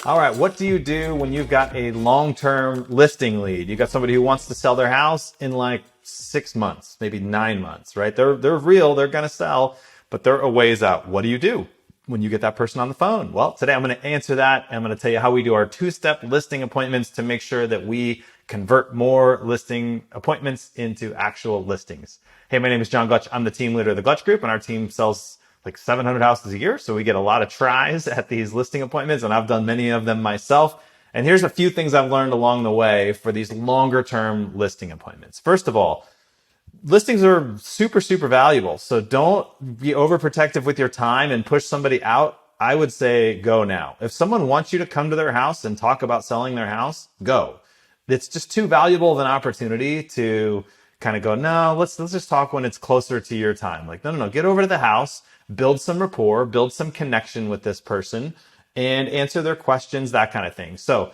All right, what do you do when you've got a long-term listing lead? You got somebody who wants to sell their house in like 6 months, maybe 9 months, right? They're real, they're gonna sell, but they're a ways out. What do you do when you get that person on the phone? Well, today I'm gonna answer that. I'm gonna tell you how we do our 2-step listing appointments to make sure that we convert more listing appointments into actual listings. Hey, my name is John Glutch. I'm the team leader of the Glutch Group, and our team sells like 700 houses a year. So we get a lot of tries at these listing appointments, and I've done many of them myself. And here's a few things I've learned along the way for these longer term listing appointments. First of all, listings are super, super valuable. So don't be overprotective with your time and push somebody out. I would say go now. If someone wants you to come to their house and talk about selling their house, go. It's just too valuable of an opportunity to kind of go, no, let's just talk when it's closer to your time. Like, no, get over to the house, build some rapport, build some connection with this person, and answer their questions, that kind of thing. So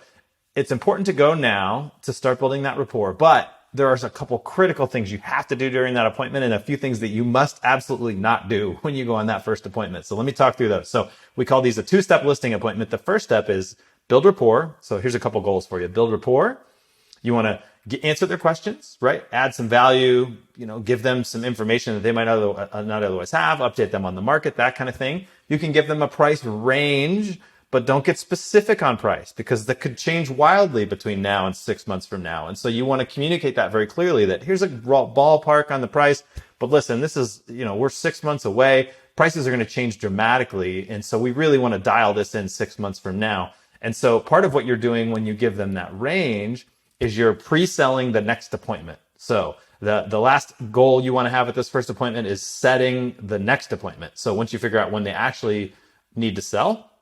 it's important to go now to start building that rapport, but there are a couple critical things you have to do during that appointment and a few things that you must absolutely not do when you go on that first appointment. So let me talk through those. So we call these a 2-step listing appointment. The first step is build rapport. So here's a couple goals for you. Build rapport. You want to answer their questions, right? Add some value, give them some information that they might not otherwise have, update them on the market, that kind of thing. You can give them a price range, but don't get specific on price because that could change wildly between now and 6 months from now. And so you want to communicate that very clearly that here's a ballpark on the price, but listen, this is, we're 6 months away. Prices are going to change dramatically. And so we really want to dial this in 6 months from now. And so part of what you're doing when you give them that range is you're pre-selling the next appointment. So the last goal you want to have at this first appointment is setting the next appointment. So once you figure out when they actually need to sell,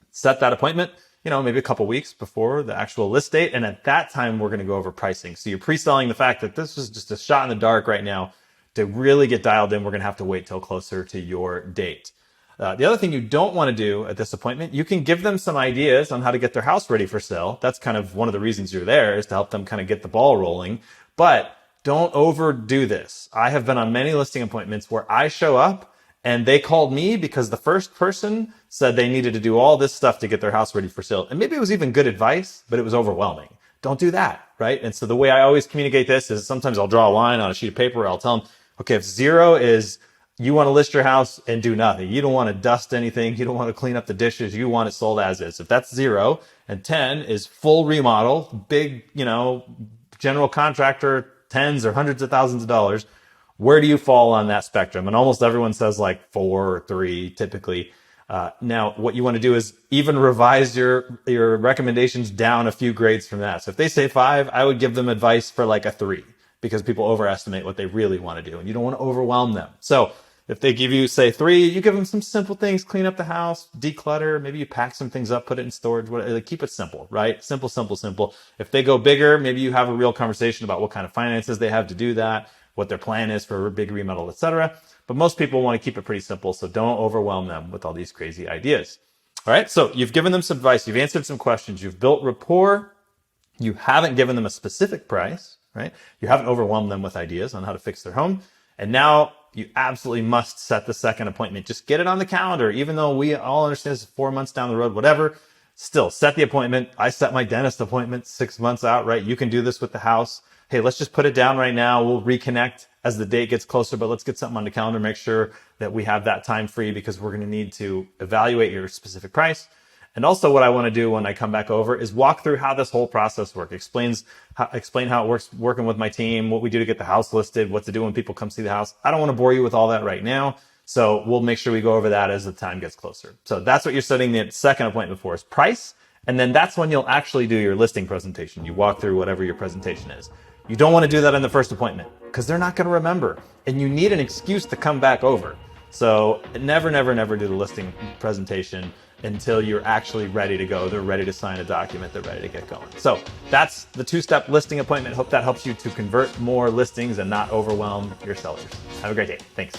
set that appointment, maybe a couple weeks before the actual list date. And at that time, we're going to go over pricing. So you're pre-selling the fact that this is just a shot in the dark right now. To really get dialed in, we're going to have to wait till closer to your date. The other thing you don't want to do at this appointment, you can give them some ideas on how to get their house ready for sale. That's kind of one of the reasons you're there, is to help them kind of get the ball rolling. But don't overdo this. I have been on many listing appointments where I show up and they called me because the first person said they needed to do all this stuff to get their house ready for sale. And maybe it was even good advice, but it was overwhelming. Don't do that, right? And so the way I always communicate this is sometimes I'll draw a line on a sheet of paper. I'll tell them, okay, if 0 is you want to list your house and do nothing. You don't want to dust anything. You don't want to clean up the dishes. You want it sold as is. If that's 0, and 10 is full remodel, big, general contractor, tens or hundreds of thousands of dollars, where do you fall on that spectrum? And almost everyone says like 4 or 3 typically. Now, what you want to do is even revise your recommendations down a few grades from that. So if they say 5, I would give them advice for like a 3 because people overestimate what they really want to do and you don't want to overwhelm them. So if they give you, say, 3, you give them some simple things, clean up the house, declutter, maybe you pack some things up, put it in storage, whatever. Keep it simple, right? Simple, simple, simple. If they go bigger, maybe you have a real conversation about what kind of finances they have to do that, what their plan is for a big remodel, etc. But most people want to keep it pretty simple, so don't overwhelm them with all these crazy ideas. All right, so you've given them some advice, you've answered some questions, you've built rapport, you haven't given them a specific price, right? You haven't overwhelmed them with ideas on how to fix their home. And now you absolutely must set the second appointment. Just get it on the calendar. Even though we all understand this is 4 months down the road, whatever, still set the appointment. I set my dentist appointment 6 months out, right? You can do this with the house. Hey, let's just put it down right now. We'll reconnect as the date gets closer, but let's get something on the calendar. Make sure that we have that time free because we're going to need to evaluate your specific price. And also what I want to do when I come back over is walk through how this whole process works. Explain how it works working with my team, what we do to get the house listed, what to do when people come see the house. I don't want to bore you with all that right now. So we'll make sure we go over that as the time gets closer. So that's what you're setting the second appointment for, is price. And then that's when you'll actually do your listing presentation. You walk through whatever your presentation is. You don't want to do that in the first appointment because they're not going to remember. And you need an excuse to come back over. So never, never, never do the listing presentation until you're actually ready to go. They're ready to sign a document. They're ready to get going. So that's the 2-step listing appointment. Hope that helps you to convert more listings and not overwhelm your sellers. Have a great day. Thanks.